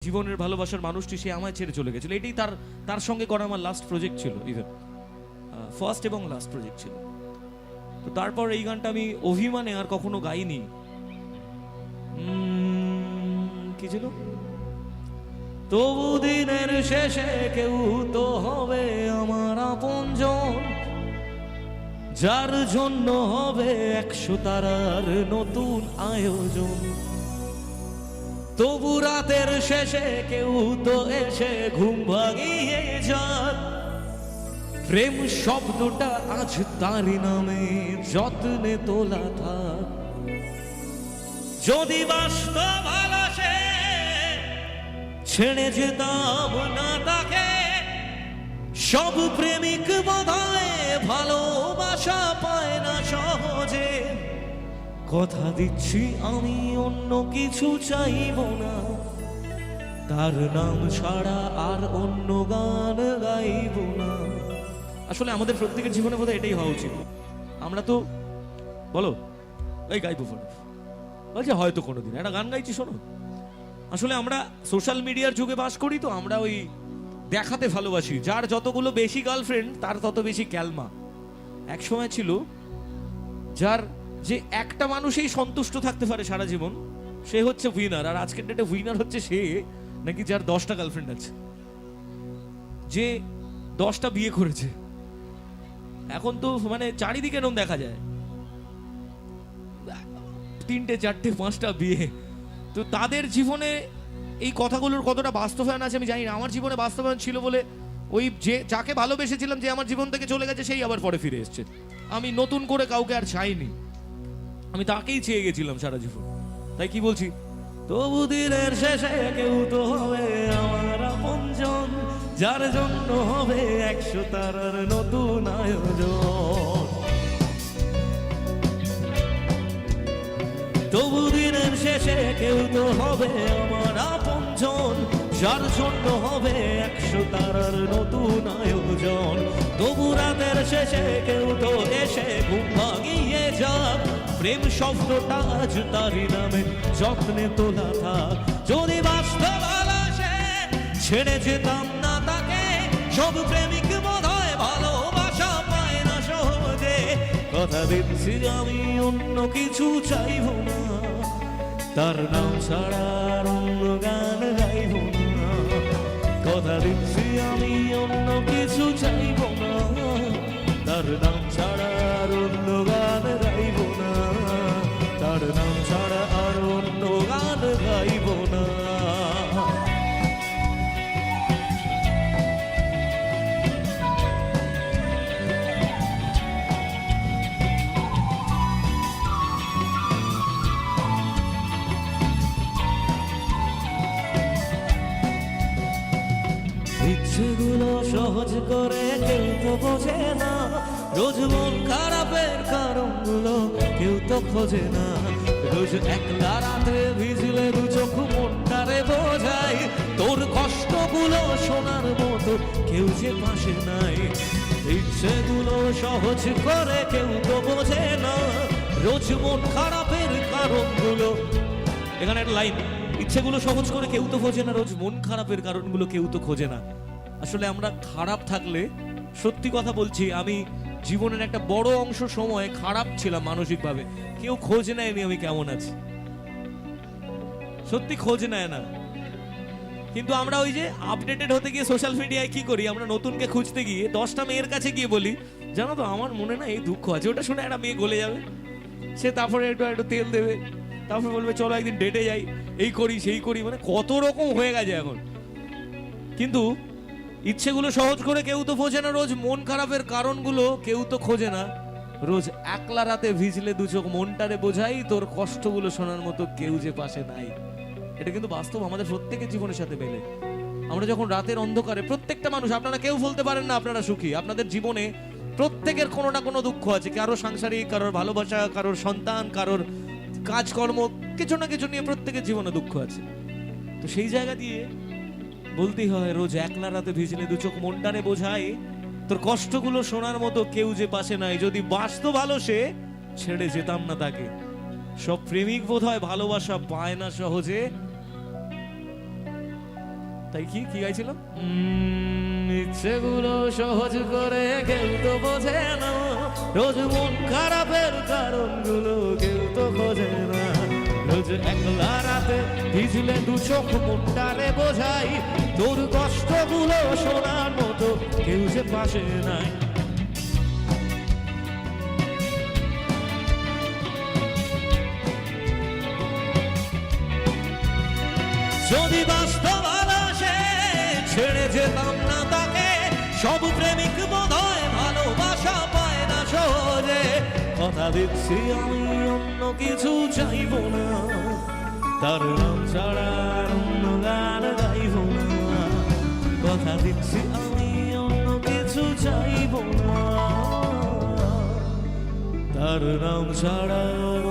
জীবনের ভালোবাসার মানুষটি সে আমায় ছেড়ে চলে গেছিল। এটাই তার তার সঙ্গে করা আমার লাস্ট প্রজেক্ট ছিল, ইভেন ফার্স্ট এবং লাস্ট প্রজেক্ট ছিল। তো তারপর এই গানটা আমি অভিমানে আর কখনো গাইনি। কি ছিল? তবু দিনের শেষে কেউ তো হবে আমার আপনজন, যার জন্য হবে 100 তারার নতুন আয়োজন। তবু রাতের শেষে কেউ তো এসে ঘুম ভাঙিয়ে যাক, প্রেম শব্দটা আজ তারই নামে যত্নে তোলা থাক। যদি বাস্তব ভালোবাসে ছেড়ে যেতাম না তাকে, সব প্রেমিক বোধহয় ভালোবাসা পায় না সহজে। কথা দিচ্ছি আমি অন্য কিছু চাইব না, তার নাম ছাড়া আর অন্য গান গাইব না। আসলে আমাদের প্রত্যেকের জীবনে বোধহয় এটাই হওয়া উচিত। আমরা তো বলো এই গাইবো বলছে হয়তো কোনোদিন একটা গান গাইছি শোনো। আসলে আমরা সোশ্যাল মিডিয়ার যুগে বাস করি, তো আমরা ওই দেখাতে ভালোবাসি। যার যতগুলো বেশি গার্লফ্রেন্ড তার তত বেশি ক্যালমা। এক সময় ছিল যার যে একটা মানুষই সন্তুষ্ট থাকতে পারে সারা জীবন, সে হচ্ছে উইনার। আর আজকের ডেটে উইনার হচ্ছে সে নাকি যার 10টা গার্লফ্রেন্ড আছে, যে 10টা বিয়ে করেছে। এখন তো মানে চারিদিকে এরকম দেখা যায় 3টে 4টে 5টা বিয়ে। তো তাদের জীবনে এই কথাগুলোর কতটা বাস্তবায়ন আছে আমি জানি না। আমার জীবনে বাস্তবায়ন ছিল বলে ওই যে যাকে ভালোবেসেছিলাম, যে আমার জীবন থেকে চলে গেছে, সেই আবার পরে ফিরে এসছে। আমি নতুন করে কাউকে আর চাইনি, আমি তাকেই চেয়ে গেছিলাম সারা জীবন। তাই কি বলছি, তবু দিনের শেষে কেউ তো হবে আমার আপনজন, যার জন্য হবে 100 তারার নতুন আয়োজন। তবু দিনের শেষে কেউ তো হবে আমার আপনজন, যার জন্য হবে 100 তারার নতুন আয়োজন। তবু রাতের শেষে কেউ তো এসে ঘুম ভাঙিয়ে যাক, প্রেম শব্দটা আজ তারই নামে যত্নে তোলা থাক। যদি বাস্তব ভালোবাসে ছেড়ে যেতাম না তাকে, সব প্রেমিক বোধহয় ভালোবাসা পায় না সহজে। কথা দিচ্ছি আমি অন্য কিছু চাইব না, তার নাম ছাড়া আর অন্য গান গাইব না। কথা দিচ্ছি আমি অন্য কিছু চাইব না, তার নাম ছাড়া আর অন্য গান গাইব না, তার নাম ছাড়া আর অন্য গান গাইব না। ইচ্ছেগুলো সহজ করে কেউ তো বোঝে না, রোজ মন খারাপের কারণগুলো কেউ তো খোঁজে না। রোজ একলা রাতে ভিজলে 2 চোখ মনটারে বোঝাই, তোর কষ্টগুলো শোনার মতো কেউ যে পাশে নাই। ইচ্ছেগুলো সহজ করে কেউ তো বোঝে না, রোজ মন খারাপের কারণগুলো। এখানে একটা লাইন, ইচ্ছেগুলো সহজ করে কেউ তো খোঁজে না, রোজ মন খারাপের কারণগুলো কেউ তো খোঁজে না। আসলে আমরা খারাপ থাকলে, সত্যি কথা বলছি, আমি জীবনের একটা বড় অংশ সময় খারাপ ছিলাম মানসিকভাবে, কেউ খোঁজ নেয়নি আমি কেমন আছি, সত্যি খোঁজ নেয় না। কিন্তু আমরা ওই যে আপডেটেড হতে গিয়ে সোশ্যাল মিডিয়ায় কি করি, আমরা নতুনকে খুঁজতে গিয়ে 10টা মেয়ের কাছে গিয়ে বলি জানো তো আমার মনে না এই দুঃখ আছে, ওটা শুনে একটা মেয়ে গলে যাবে, সে তারপরে একটু তেল দেবে, তারপরে বলবে চলো একদিন ডেটে যাই, এই করি সেই করি, মানে কত রকম হয়ে গেছে এখন। কিন্তু ইচ্ছেগুলো সহজ করে কেউ তো খোঁজে না, রোজ মন খারাপের কারণগুলো কেউ তো খোঁজে না। রোজ একলা রাতে ভিজলে 2 চোখ মনটারে বোঝাই, তোর কষ্টগুলো শোনার মতো কেউ যে পাশে নাই। এটা কিন্তু বাস্তব, আমাদের প্রত্যেকের জীবনের সাথে মেলে। আমরা যখন রাতের অন্ধকারে, প্রত্যেকটা মানুষ, আপনারা কেউ বলতে পারেন না আপনারা সুখী। আপনাদের জীবনে প্রত্যেকের কোনো না কোনো দুঃখ আছে, কারো সাংসারিক, কারোর ভালোবাসা, কারোর সন্তান, কারোর কাজকর্ম, কিছু না কিছু নিয়ে প্রত্যেকের জীবনে দুঃখ আছে। তো সেই জায়গা দিয়ে বলতেই হয়, রোজ একলা রাতে ভিজলে 2 চোখ মনটারে বোঝাই, তোর কষ্টগুলো শোনার মতো কেউ যে পাশে নাই। যদি বাসতো ভালো সে ছেড়ে যেতাম না তাকে, সব প্রেমিক বোধহয় ভালোবাসা পায় না সহজে। তাই কি কি গাইছিল? ইচ্ছেগুলো সহজ করে কেউ তো বোঝে না, রোজ মন খারাপের কারণগুলো কেউ তো খোঁজে না, রোজ একলা রাতে ভিজলে দু চোখ মনটারে বোঝাই, তোর কষ্টগুলো শোনার মতো কেউ যে পাশে নাই। যদি বাস্তব আসে ছেড়ে যেতাম না তাকে, সব প্রেমিক বোধহয় ভালোবাসা পায় না সহজে। কথা দিচ্ছি আমি অন্য কিছু চাইব না, তার নাম ছাড়া আর অন্য গান গাইব না। কথা দিচ্ছি আমি অন্য কিছু চাইব না, তার নাম ছাড়া আর